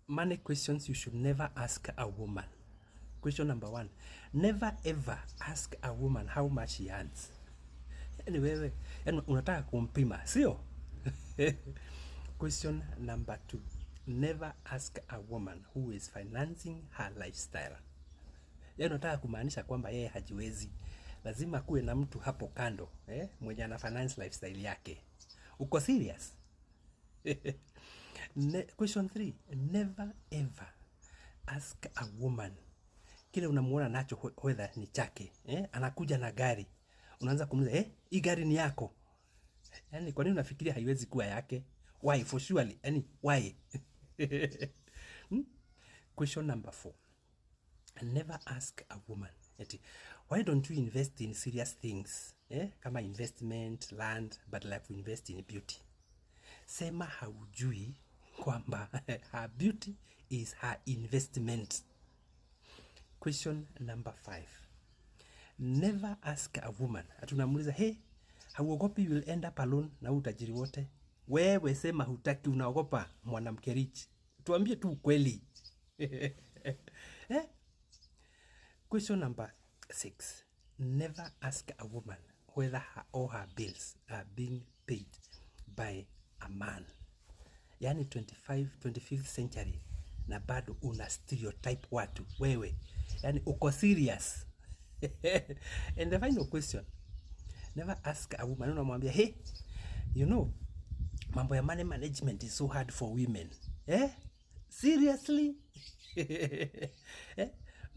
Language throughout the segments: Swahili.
money questions you should never ask a woman. Question number 1, never ever ask a woman how much she earns. Yani wewe, yani unataka kumpima, sio? Question number 2, never ask a woman who is financing her lifestyle. Yani unataka kumaanisha kwamba yeye hajiwezi, lazima kuwe na mtu hapo kando mwenye ana finance lifestyle yake. Uko serious? Question 3, never ever ask a woman kile unamuona nacho whether ni chake. Anakuja na gari, unaanza kumuuliza hii gari ni yako? Yani kwa nini unafikiria haiwezi kuwa yake? Why? For surely. Yani why? Question number 4, never ask a woman why don't you invest in serious things kama investment, land, but like we invest in beauty. Sema haujui kwamba her beauty is her investment. Question number 5, never ask a woman, atunamuuliza hauogopi you will end up alone na utajiri wote? Wewe sema hutaki, unaogopa mwanamke rich. Tuambie tu ukweli. Question number 6, never ask a woman whether all her bills are being paid by a man. Yani 25th century na bado una stereotype watu wewe. Yani uko serious? And the final question, never ask a woman, unamwambia you know, mambo ya money management is so hard for women. Seriously?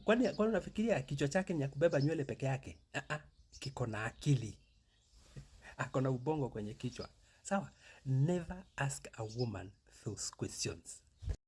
Kwani unafikiria kichwa chake ni ya kubeba nywele peke yake? Kiko na akili. Ako na ubongo kwenye kichwa. Sawa? Never ask a woman those questions.